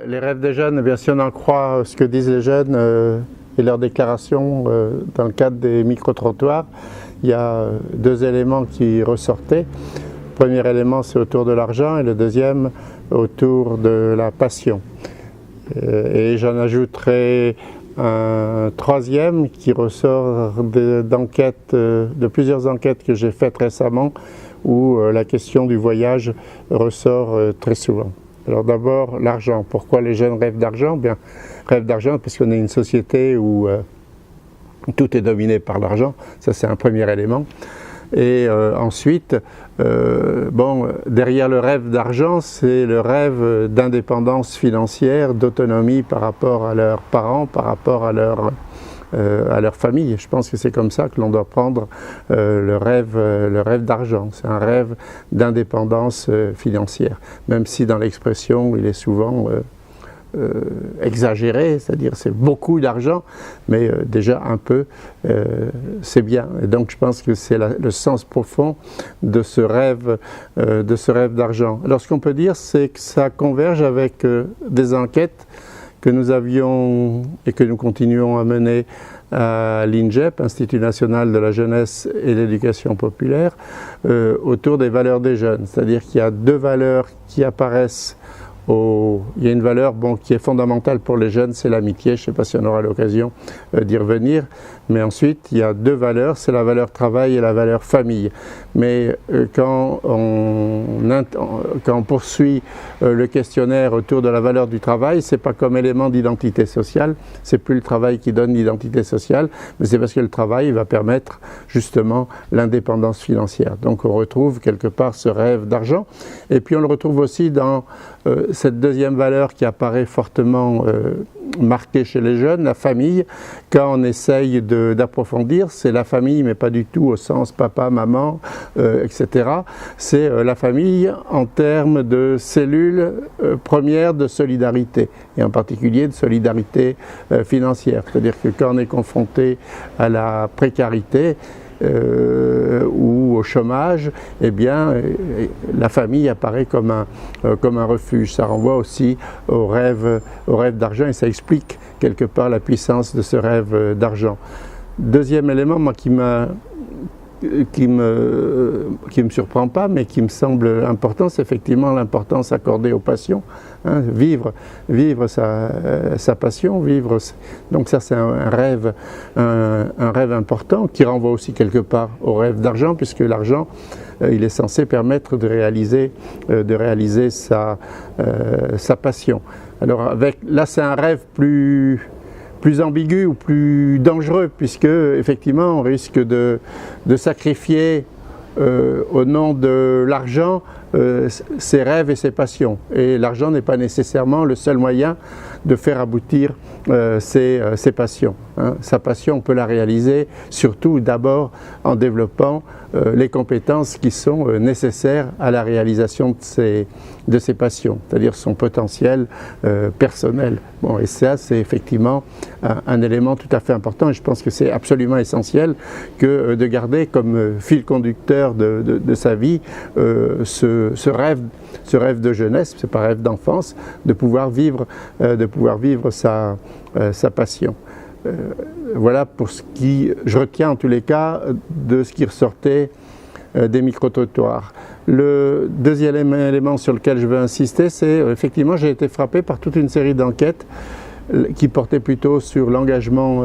Les rêves des jeunes, eh bien, si on en croit ce que disent les jeunes et leurs déclarations dans le cadre des micro-trottoirs, il y a deux éléments qui ressortaient. Le premier élément, c'est autour de l'argent et le deuxième, autour de la passion. Et j'en ajouterai un troisième qui ressort d'enquêtes, de plusieurs enquêtes que j'ai faites récemment, où la question du voyage ressort très souvent. Alors d'abord, l'argent. Pourquoi les jeunes rêvent d'argent? Bien, rêvent d'argent parce qu'on est une société où tout est dominé par l'argent. Ça, c'est un premier élément. Et ensuite, derrière le rêve d'argent, c'est le rêve d'indépendance financière, d'autonomie par rapport à leurs parents, par rapport à leur famille. Je pense que c'est comme ça que l'on doit prendre le rêve d'argent. C'est un rêve d'indépendance financière, même si dans l'expression il est souvent exagéré, c'est-à-dire c'est beaucoup d'argent, mais déjà un peu, c'est bien. Et donc je pense que c'est le sens profond de ce rêve d'argent. Alors ce qu'on peut dire, c'est que ça converge avec des enquêtes que nous avions et que nous continuons à mener à l'INJEP, Institut National de la Jeunesse et de l'Éducation Populaire, autour des valeurs des jeunes. C'est-à-dire qu'il y a deux valeurs qui apparaissent. Il y a une valeur qui est fondamentale pour les jeunes, c'est l'amitié. Je ne sais pas si on aura l'occasion d'y revenir. Mais ensuite, il y a deux valeurs, c'est la valeur travail et la valeur famille. Mais quand on poursuit le questionnaire autour de la valeur du travail, ce n'est pas comme élément d'identité sociale, c'est plus le travail qui donne l'identité sociale, mais c'est parce que le travail va permettre justement l'indépendance financière. Donc on retrouve quelque part ce rêve d'argent. Et puis on le retrouve aussi dans cette deuxième valeur qui apparaît fortement marquée chez les jeunes, la famille. Quand on essaye d'approfondir, c'est la famille, mais pas du tout au sens papa, maman, etc. C'est la famille en termes de cellules premières de solidarité, et en particulier de solidarité financière. C'est-à-dire que quand on est confronté à la précarité, ou au chômage, eh bien, la famille apparaît comme un refuge. Ça renvoie aussi au rêve d'argent et ça explique quelque part la puissance de ce rêve d'argent. Deuxième élément, moi, qui me surprend pas, mais qui me semble important, c'est effectivement l'importance accordée aux passions. Hein, vivre sa passion, donc ça c'est un rêve important qui renvoie aussi quelque part au rêve d'argent, puisque l'argent il est censé permettre de réaliser sa passion. Alors là c'est un rêve plus ambigu ou plus dangereux, puisque effectivement on risque de sacrifier au nom de l'argent ses rêves et ses passions. Et l'argent n'est pas nécessairement le seul moyen de faire aboutir ses passions. Hein. Sa passion, on peut la réaliser surtout d'abord en développant les compétences qui sont nécessaires à la réalisation de ses passions, c'est-à-dire son potentiel personnel. Bon, et ça, c'est effectivement un élément tout à fait important, et je pense que c'est absolument essentiel que de garder comme fil conducteur de sa vie ce rêve de jeunesse, c'est pas rêve d'enfance, de pouvoir vivre sa passion. Voilà pour ce qui, je retiens en tous les cas, de ce qui ressortait des micro-trottoirs. Le deuxième élément sur lequel je veux insister, c'est effectivement j'ai été frappé par toute une série d'enquêtes qui portaient plutôt sur l'engagement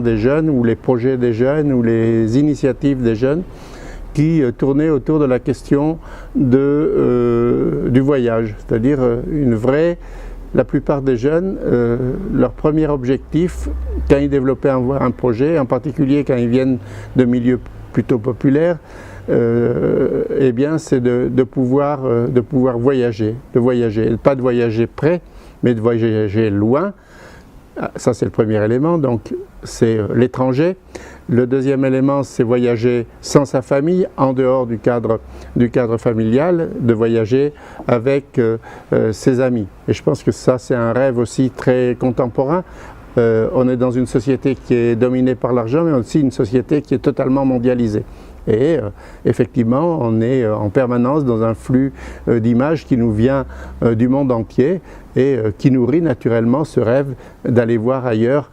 des jeunes, ou les projets des jeunes, ou les initiatives des jeunes, qui tournaient autour de la question du voyage, c'est-à-dire la plupart des jeunes, leur premier objectif, quand ils développaient un projet, en particulier quand ils viennent de milieux plutôt populaires, eh bien c'est de pouvoir voyager, pas de voyager près, mais de voyager loin. Ça c'est le premier élément, donc c'est l'étranger. Le deuxième élément, c'est voyager sans sa famille, en dehors du cadre familial, de voyager avec ses amis. Et je pense que ça, c'est un rêve aussi très contemporain. On est dans une société qui est dominée par l'argent, mais aussi une société qui est totalement mondialisée. Et effectivement, on est en permanence dans un flux d'images qui nous vient du monde entier. et qui nourrit naturellement ce rêve d'aller voir ailleurs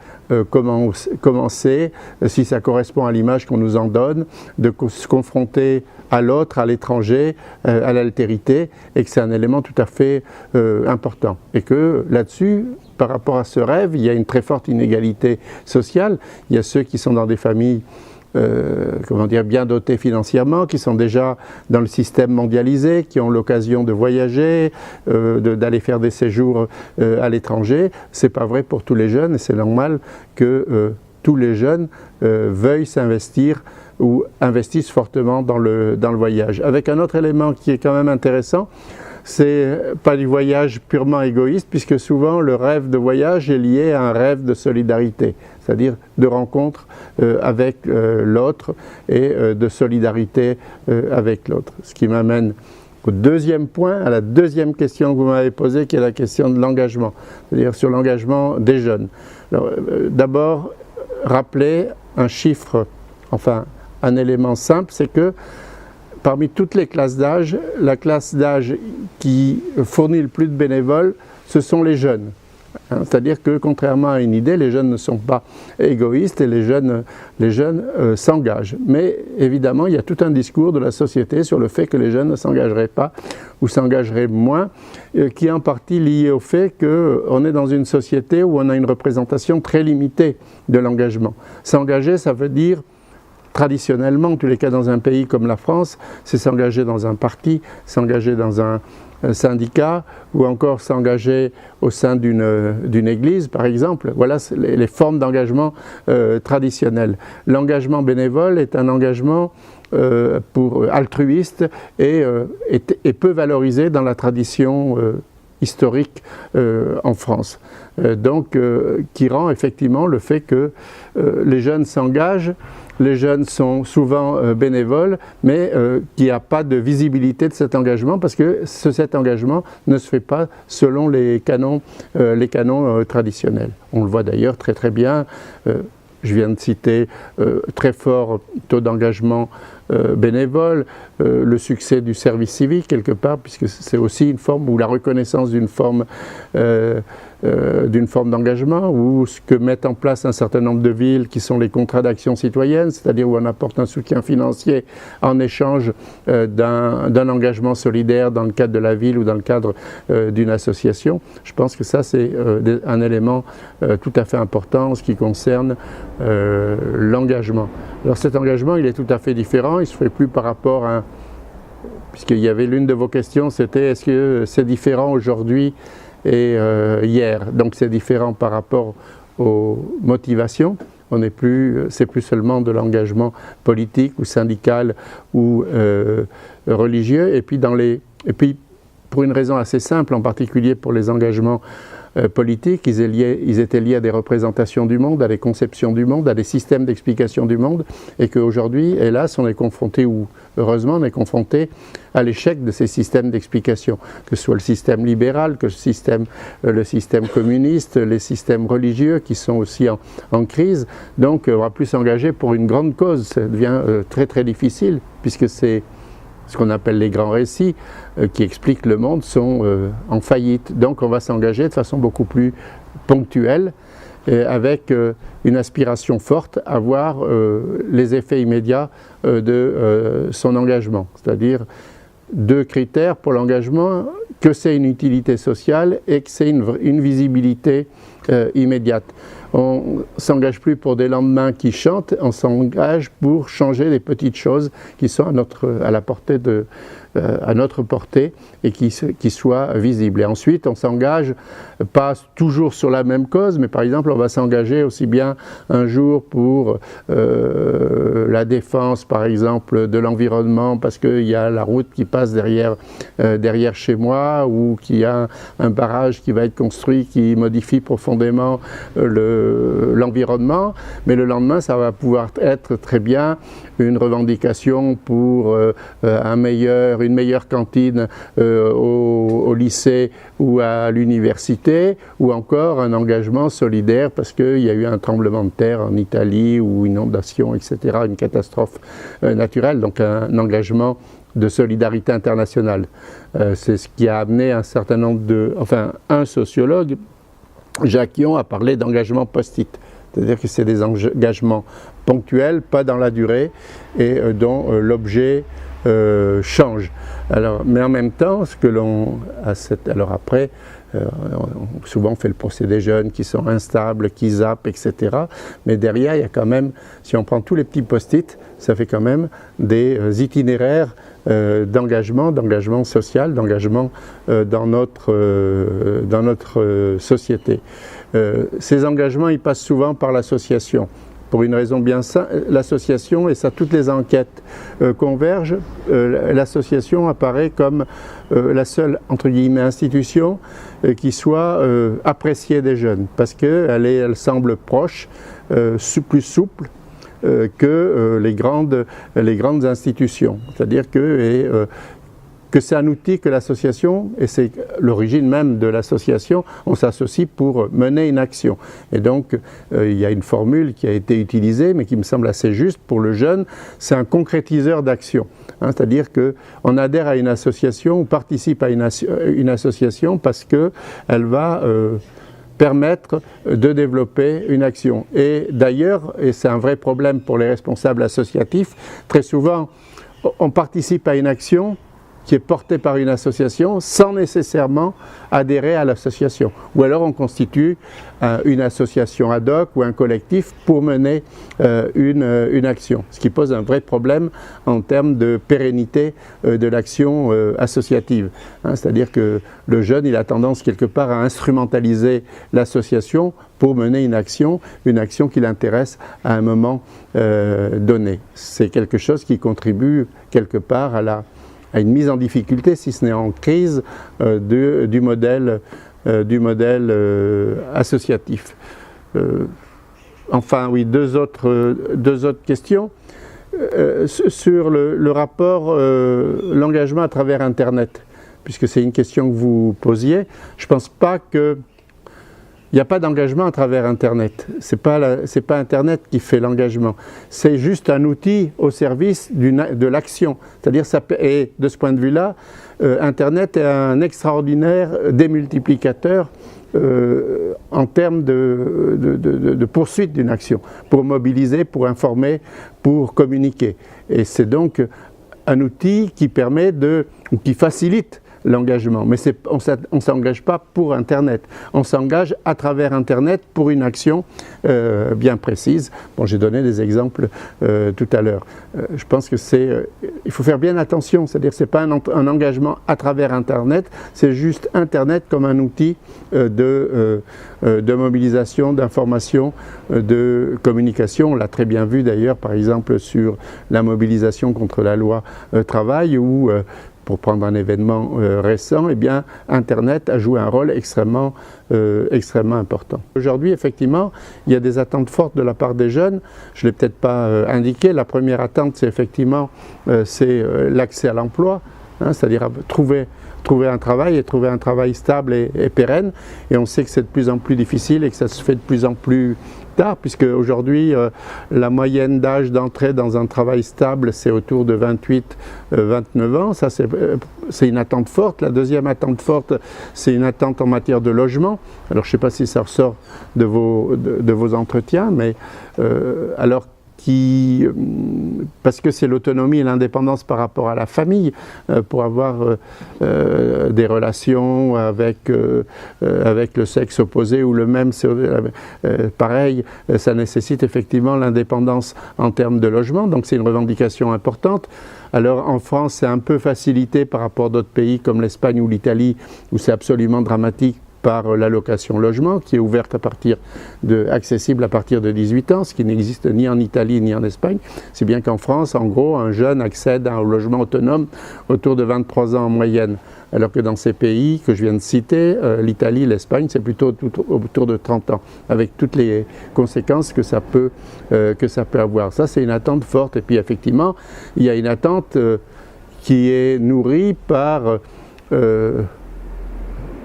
comment c'est, si ça correspond à l'image qu'on nous en donne, de se confronter à l'autre, à l'étranger, à l'altérité, et que c'est un élément tout à fait important. Et que là-dessus, par rapport à ce rêve, il y a une très forte inégalité sociale. Il y a ceux qui sont dans des familles comment dire, bien dotées financièrement, qui sont déjà dans le système mondialisé, qui ont l'occasion de voyager, d'aller faire des séjours à l'étranger. C'est pas vrai pour tous les jeunes, et c'est normal que tous les jeunes veuillent s'investir ou investissent fortement dans le voyage. Avec un autre élément qui est quand même intéressant, c'est pas du voyage purement égoïste, puisque souvent le rêve de voyage est lié à un rêve de solidarité, c'est-à-dire de rencontre avec l'autre et de solidarité avec l'autre. Ce qui m'amène au deuxième point, à la deuxième question que vous m'avez posée, qui est la question de l'engagement, c'est-à-dire sur l'engagement des jeunes. D'abord, rappeler un chiffre, enfin un élément simple, c'est que parmi toutes les classes d'âge, la classe d'âge qui fournit le plus de bénévoles, ce sont les jeunes. C'est-à-dire que, contrairement à une idée, les jeunes ne sont pas égoïstes et les jeunes s'engagent. Mais évidemment, il y a tout un discours de la société sur le fait que les jeunes ne s'engageraient pas ou s'engageraient moins, qui est en partie lié au fait qu'on est dans une société où on a une représentation très limitée de l'engagement. S'engager, ça veut dire traditionnellement, en tous les cas dans un pays comme la France, c'est s'engager dans un parti, s'engager dans un syndicat ou encore s'engager au sein d'une église, par exemple. Voilà les formes d'engagement traditionnelles. L'engagement bénévole est un engagement altruiste et peu valorisé dans la tradition historique en France. Donc, qui rend effectivement le fait que les jeunes s'engagent. Les jeunes sont souvent bénévoles, mais qu'il n'y a pas de visibilité de cet engagement parce que cet engagement ne se fait pas selon les canons traditionnels. On le voit d'ailleurs très très bien. Je viens de citer très fort taux d'engagement bénévole, le succès du service civique quelque part, puisque c'est aussi une forme, ou la reconnaissance d'une forme d'engagement, ou ce que mettent en place un certain nombre de villes qui sont les contrats d'action citoyenne, c'est-à-dire où on apporte un soutien financier en échange d'un engagement solidaire dans le cadre de la ville ou dans le cadre d'une association. Je pense que ça c'est un élément tout à fait important en ce qui concerne l'engagement. Alors cet engagement il est tout à fait différent, il ne se fait plus par rapport à puisqu'il y avait l'une de vos questions, c'était est-ce que c'est différent aujourd'hui et hier. Donc c'est différent par rapport aux motivations. C'est plus seulement de l'engagement politique ou syndical ou religieux. Et puis pour une raison assez simple, en particulier pour les engagements politiques, ils étaient liés à des représentations du monde, à des conceptions du monde, à des systèmes d'explication du monde, et qu'aujourd'hui, hélas, on est confronté, ou heureusement, on est confronté à l'échec de ces systèmes d'explication, que ce soit le système libéral, que le système communiste, les systèmes religieux qui sont aussi en crise. Donc, on va plus s'engager pour une grande cause. Ça devient très très difficile, puisque c'est ce qu'on appelle les grands récits qui expliquent le monde sont en faillite. Donc on va s'engager de façon beaucoup plus ponctuelle avec une aspiration forte à voir les effets immédiats de son engagement. C'est-à-dire deux critères pour l'engagement, que c'est une utilité sociale et que c'est une visibilité immédiate. On ne s'engage plus pour des lendemains qui chantent, on s'engage pour changer des petites choses qui sont à notre portée et qui soient visibles. Et ensuite, on s'engage pas toujours sur la même cause, mais par exemple, on va s'engager aussi bien un jour pour la défense, par exemple, de l'environnement, parce qu'il y a la route qui passe derrière chez moi, ou qu'il y a un barrage qui va être construit qui modifie profondément l'environnement, mais le lendemain, ça va pouvoir être très bien une revendication pour une meilleure cantine au lycée ou à l'université, ou encore un engagement solidaire parce qu'il y a eu un tremblement de terre en Italie ou une inondation, etc., une catastrophe naturelle, donc un engagement de solidarité internationale. C'est ce qui a amené un certain nombre un sociologue, Jacques Yon, a parlé d'engagement post-it. C'est-à-dire que c'est des engagements ponctuels, pas dans la durée, et dont l'objet change. Alors, mais en même temps, ce que l'on a alors après, souvent on fait le procès des jeunes qui sont instables, qui zappent, etc. Mais derrière, il y a quand même, si on prend tous les petits post-it, ça fait quand même des itinéraires d'engagement social, d'engagement dans notre société. Ces engagements, ils passent souvent par l'association. Pour une raison bien simple, l'association, et ça toutes les enquêtes convergent, l'association apparaît comme la seule, entre guillemets, institution qui soit appréciée des jeunes, parce qu'elle semble proche, plus souple que les grandes institutions. C'est-à-dire que c'est un outil que l'association, et c'est l'origine même de l'association, on s'associe pour mener une action. Et donc, il y a une formule qui a été utilisée, mais qui me semble assez juste pour le jeune, c'est un concrétiseur d'action. C'est-à-dire qu'on adhère à une association ou participe à une association parce qu'elle va permettre de développer une action. Et d'ailleurs, et c'est un vrai problème pour les responsables associatifs, très souvent, on participe à une action qui est porté par une association sans nécessairement adhérer à l'association. Ou alors on constitue une association ad hoc ou un collectif pour mener une action, ce qui pose un vrai problème en termes de pérennité de l'action associative. C'est-à-dire que le jeune, il a tendance quelque part à instrumentaliser l'association pour mener une action qui l'intéresse à un moment donné. C'est quelque chose qui contribue quelque part à une mise en difficulté, si ce n'est en crise, du modèle associatif. Enfin, oui, deux autres questions. Sur le rapport, l'engagement à travers Internet, puisque c'est une question que vous posiez, je ne pense pas que... Il n'y a pas d'engagement à travers Internet. Ce n'est pas Internet qui fait l'engagement. C'est juste un outil au service de l'action. C'est-à-dire, et de ce point de vue-là, Internet est un extraordinaire démultiplicateur en termes de poursuite d'une action, pour mobiliser, pour informer, pour communiquer. Et c'est donc un outil qui permet ou qui facilite l'engagement, mais on ne s'engage pas pour Internet, on s'engage à travers Internet pour une action bien précise. Bon, j'ai donné des exemples tout à l'heure. Je pense que il faut faire bien attention, c'est-à-dire que ce n'est pas un engagement à travers Internet, c'est juste Internet comme un outil de mobilisation, d'information, de communication. On l'a très bien vu d'ailleurs, par exemple, sur la mobilisation contre la loi travail, où pour prendre un événement récent, eh bien, Internet a joué un rôle extrêmement important. Aujourd'hui, effectivement, il y a des attentes fortes de la part des jeunes. Je ne l'ai peut-être pas indiqué. La première attente, c'est effectivement l'accès à l'emploi, c'est-à-dire trouver un travail et trouver un travail stable et pérenne. Et on sait que c'est de plus en plus difficile et que ça se fait de plus en plus tard, puisque aujourd'hui la moyenne d'âge d'entrée dans un travail stable, c'est autour de 28-29 ans. Ça, c'est une attente forte. La deuxième attente forte, c'est une attente en matière de logement. Alors je ne sais pas si ça ressort de vos entretiens, mais parce que c'est l'autonomie et l'indépendance par rapport à la famille, pour avoir des relations avec le sexe opposé ou le même, pareil, ça nécessite effectivement l'indépendance en termes de logement, donc c'est une revendication importante. Alors en France, c'est un peu facilité par rapport à d'autres pays comme l'Espagne ou l'Italie, où c'est absolument dramatique, par l'allocation logement, qui est ouverte accessible à partir de 18 ans, ce qui n'existe ni en Italie ni en Espagne. C'est bien qu'en France, en gros, un jeune accède à un logement autonome autour de 23 ans en moyenne, alors que dans ces pays que je viens de citer, l'Italie, l'Espagne, c'est plutôt autour de 30 ans, avec toutes les conséquences que ça peut avoir. Ça, c'est une attente forte. Et puis, effectivement, il y a une attente qui est nourrie par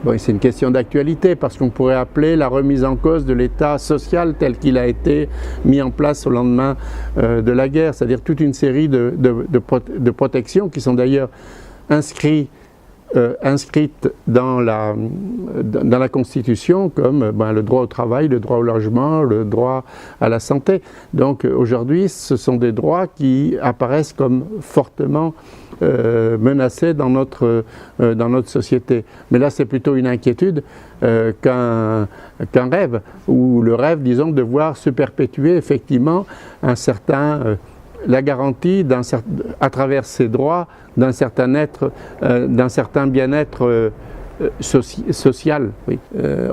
Bon, c'est une question d'actualité parce qu'on pourrait appeler la remise en cause de l'État social tel qu'il a été mis en place au lendemain de la guerre, c'est-à-dire toute une série de protections qui sont d'ailleurs inscrites dans la Constitution comme le droit au travail, le droit au logement, le droit à la santé. Donc aujourd'hui, ce sont des droits qui apparaissent comme fortement menacés dans notre société. Mais là, c'est plutôt une inquiétude qu'un rêve, ou le rêve, disons, de voir se perpétuer effectivement la garantie à travers ces droits d'un certain bien-être social. Oui.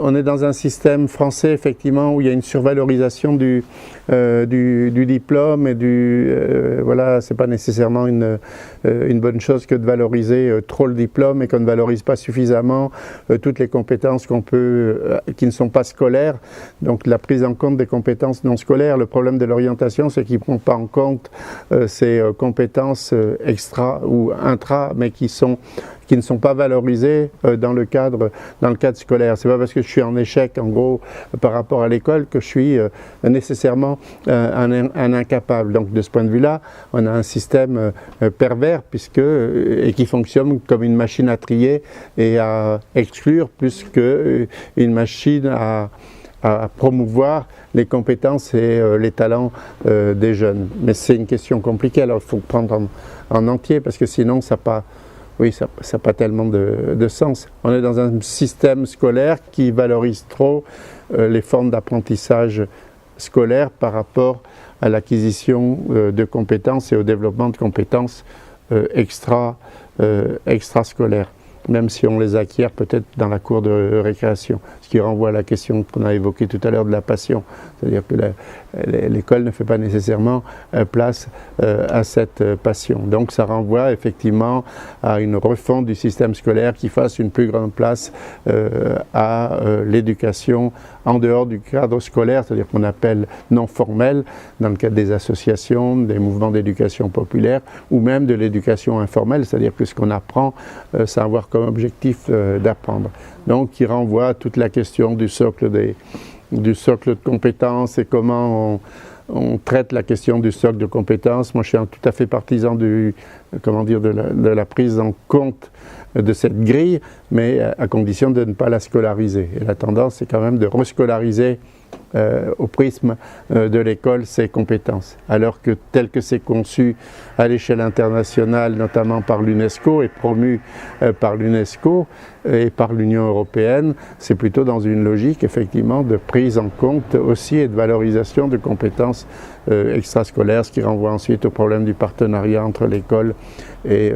On est dans un système français effectivement où il y a une survalorisation du diplôme et voilà, c'est pas nécessairement une bonne chose que de valoriser trop le diplôme et qu'on ne valorise pas suffisamment toutes les compétences qui ne sont pas scolaires. Donc la prise en compte des compétences non scolaires. Le problème de l'orientation, c'est qu'il ne prend pas en compte ces compétences extra ou intra, mais qui ne sont pas valorisées dans le cadre scolaire. C'est pas parce que je suis en échec, en gros, par rapport à l'école, que je suis nécessairement un incapable. Donc de ce point de vue-là, on a un système pervers et qui fonctionne comme une machine à trier et à exclure plus qu'une machine à promouvoir les compétences et les talents des jeunes. Mais c'est une question compliquée, alors il faut prendre en entier parce que sinon ça n'a pas tellement de sens. On est dans un système scolaire qui valorise trop les formes d'apprentissage scolaire par rapport à l'acquisition de compétences et au développement de compétences extrascolaires, même si on les acquiert peut-être dans la cour de récréation, ce qui renvoie à la question qu'on a évoquée tout à l'heure de la passion, c'est-à-dire que l'école ne fait pas nécessairement place à cette passion. Donc ça renvoie effectivement à une refonte du système scolaire qui fasse une plus grande place à l'éducation en dehors du cadre scolaire, c'est-à-dire qu'on appelle non formel, dans le cadre des associations, des mouvements d'éducation populaire, ou même de l'éducation informelle, c'est-à-dire que ce qu'on apprend, ça va avoir comme objectif d'apprendre. Donc qui renvoie à toute la question du socle de compétences et comment on traite la question du socle de compétences. Moi je suis tout à fait partisan de la prise en compte de cette grille, mais à condition de ne pas la scolariser. Et la tendance, c'est quand même de rescolariser au prisme de l'école ces compétences. Alors que tel que c'est conçu à l'échelle internationale, notamment par l'UNESCO et promu par l'UNESCO et par l'Union européenne, c'est plutôt dans une logique effectivement de prise en compte aussi et de valorisation de compétences extrascolaires, ce qui renvoie ensuite au problème du partenariat entre l'école et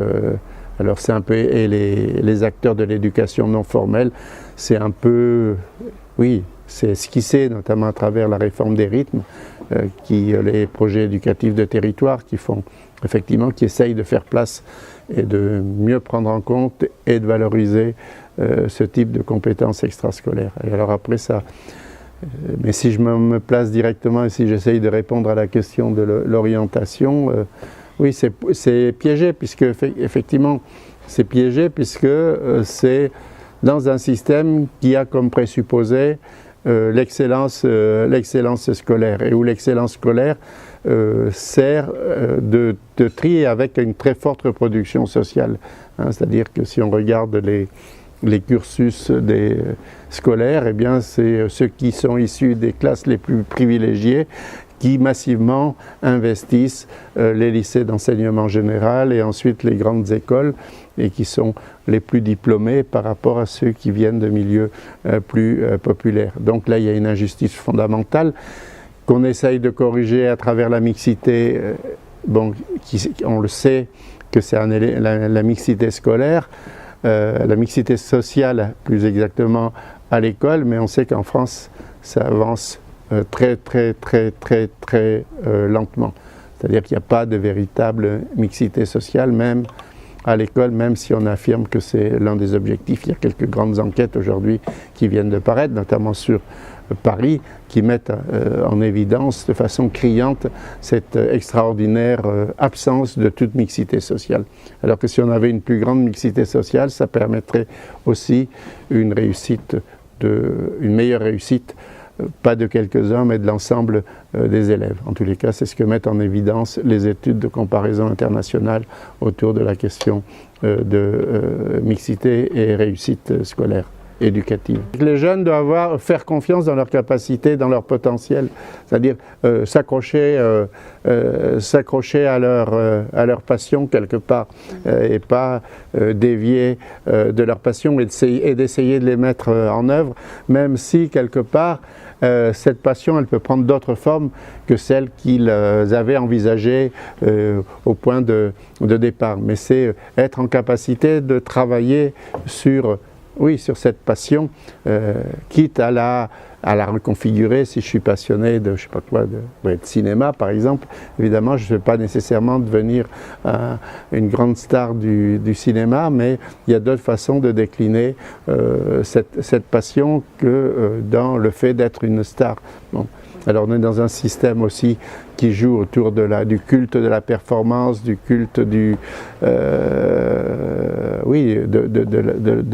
alors c'est un peu les acteurs de l'éducation non formelle, c'est un peu, oui, c'est esquissé notamment à travers la réforme des rythmes, les projets éducatifs de territoire qui essayent de faire place et de mieux prendre en compte et de valoriser ce type de compétences extrascolaires. Et alors après ça, mais si je me place directement et si j'essaye de répondre à la question de l'orientation, oui, c'est piégé, puisque effectivement, c'est piégé puisque c'est dans un système qui a comme présupposé l'excellence scolaire, et où l'excellence scolaire sert de trier avec une très forte reproduction sociale. Hein, c'est-à-dire que si on regarde les cursus scolaires, eh bien c'est ceux qui sont issus des classes les plus privilégiées qui massivement investissent les lycées d'enseignement général et ensuite les grandes écoles, et qui sont les plus diplômés par rapport à ceux qui viennent de milieux plus populaires. Donc là, il y a une injustice fondamentale qu'on essaye de corriger à travers la mixité. On le sait que c'est la mixité scolaire, la mixité sociale plus exactement à l'école, mais on sait qu'en France, ça avance très lentement. C'est-à-dire qu'il n'y a pas de véritable mixité sociale, même à l'école, même si on affirme que c'est l'un des objectifs. Il y a quelques grandes enquêtes aujourd'hui qui viennent de paraître, notamment sur Paris, qui mettent en évidence de façon criante cette extraordinaire absence de toute mixité sociale. Alors que si on avait une plus grande mixité sociale, ça permettrait aussi une meilleure réussite, pas de quelques-uns, mais de l'ensemble des élèves. En tous les cas, c'est ce que mettent en évidence les études de comparaison internationale autour de la question de mixité et réussite scolaire, éducative. Les jeunes doivent faire confiance dans leurs capacités, dans leur potentiel, c'est-à-dire s'accrocher à leur passion quelque part, et pas dévier de leur passion et d'essayer de les mettre en œuvre, même si quelque part cette passion, elle peut prendre d'autres formes que celles qu'ils avaient envisagées au point de départ. Mais c'est être en capacité de travailler sur cette passion, quitte à la reconfigurer. Si je suis passionné de, je sais pas quoi, de cinéma par exemple, évidemment je ne vais pas nécessairement devenir une grande star du cinéma, mais il y a d'autres façons de décliner cette passion que dans le fait d'être une star. Bon. Alors on est dans un système aussi qui joue autour du culte de la performance, du culte de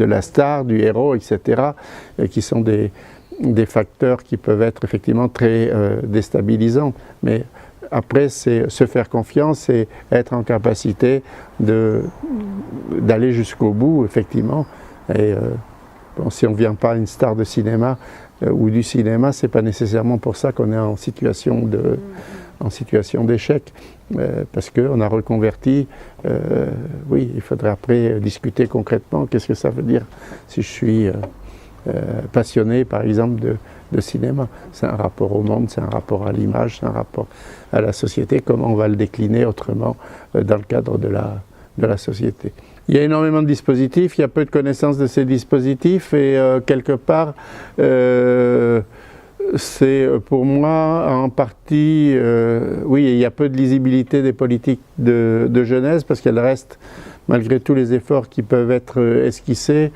la star, du héros, etc., qui sont des facteurs qui peuvent être effectivement très déstabilisants. Mais après, c'est se faire confiance et être en capacité d'aller jusqu'au bout, effectivement. Et bon, si on ne vient pas une star de cinéma ou du cinéma, c'est pas nécessairement pour ça qu'on est en situation d'échec, parce qu'on a reconverti. Oui, il faudrait après discuter concrètement qu'est-ce que ça veut dire si je suis passionné par exemple de cinéma. C'est un rapport au monde, c'est un rapport à l'image, c'est un rapport à la société, comment on va le décliner autrement dans le cadre de la société. Il y a énormément de dispositifs, il y a peu de connaissances de ces dispositifs et quelque part c'est pour moi en partie, oui, il y a peu de lisibilité des politiques de jeunesse parce qu'elles restent, malgré tous les efforts qui peuvent être esquissés,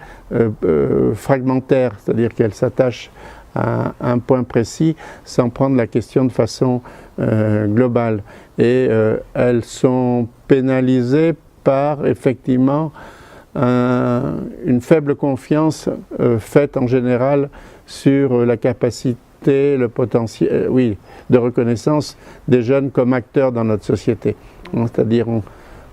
fragmentaires, c'est-à-dire qu'elles s'attachent à un point précis sans prendre la question de façon globale. Et elles sont pénalisées par effectivement une faible confiance faite en général sur la capacité, le potentiel, de reconnaissance des jeunes comme acteurs dans notre société. C'est-à-dire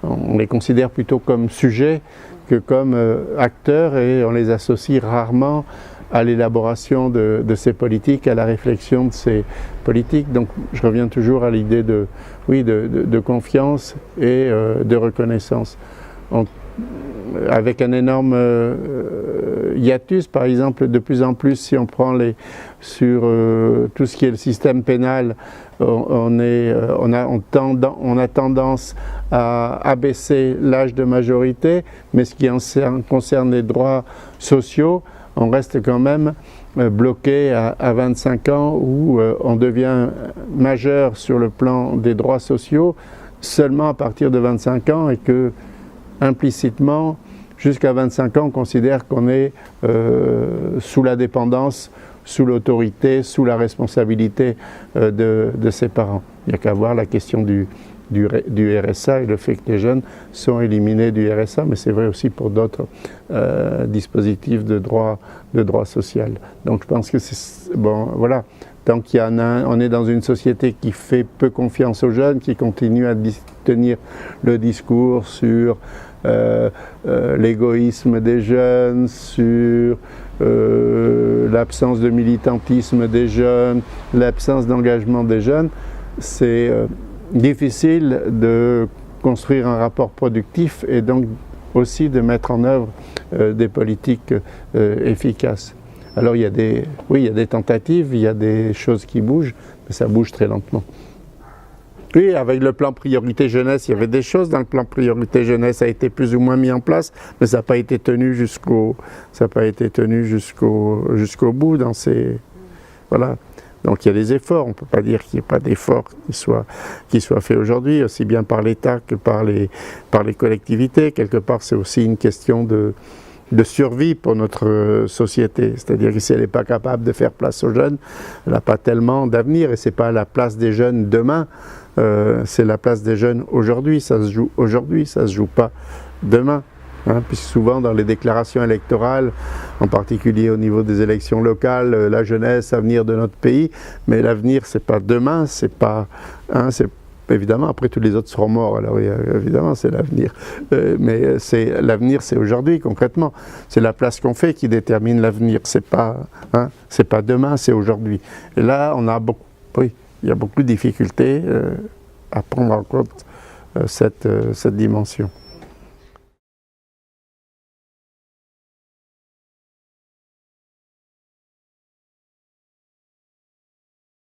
on les considère plutôt comme sujets que comme acteurs et on les associe rarement à l'élaboration de ces politiques, à la réflexion de ces politiques. Donc je reviens toujours à l'idée de confiance et de reconnaissance. Avec un énorme hiatus, par exemple, de plus en plus, si on prend sur tout ce qui est le système pénal, on a tendance à abaisser l'âge de majorité, mais ce qui concerne les droits sociaux, on reste quand même bloqué à 25 ans où on devient majeur sur le plan des droits sociaux seulement à partir de 25 ans et que implicitement jusqu'à 25 ans on considère qu'on est sous la dépendance, sous l'autorité, sous la responsabilité de ses parents. Il n'y a qu'à voir la question du RSA et le fait que les jeunes sont éliminés du RSA, mais c'est vrai aussi pour d'autres dispositifs de droit social. Donc je pense que c'est bon, voilà. Tant qu'il y en a on est dans une société qui fait peu confiance aux jeunes, qui continue à tenir le discours sur l'égoïsme des jeunes, sur l'absence de militantisme des jeunes, l'absence d'engagement des jeunes, c'est difficile de construire un rapport productif et donc aussi de mettre en œuvre des politiques efficaces. Alors il y a des tentatives, il y a des choses qui bougent, mais ça bouge très lentement. Oui, avec le plan priorité jeunesse, il y avait des choses dans le plan priorité jeunesse, ça a été plus ou moins mis en place, mais ça n'a pas été tenu jusqu'au bout dans ces... Voilà. Donc il y a des efforts, on ne peut pas dire qu'il n'y ait pas d'efforts qui soient faits aujourd'hui, aussi bien par l'État que par les collectivités. Quelque part, c'est aussi une question de survie pour notre société. C'est-à-dire que si elle n'est pas capable de faire place aux jeunes, elle n'a pas tellement d'avenir, et ce n'est pas la place des jeunes demain, c'est la place des jeunes aujourd'hui. Ça se joue aujourd'hui, ça ne se joue pas demain. Hein, puisque souvent dans les déclarations électorales, en particulier au niveau des élections locales, la jeunesse, l'avenir de notre pays, mais l'avenir c'est pas demain, c'est pas, hein, c'est évidemment après tous les autres seront morts, alors évidemment c'est l'avenir, mais c'est l'avenir, c'est aujourd'hui concrètement, c'est la place qu'on fait qui détermine l'avenir, c'est pas, hein, c'est pas demain, c'est aujourd'hui. Et là on a beaucoup, oui, il y a beaucoup de difficultés à prendre en compte cette dimension.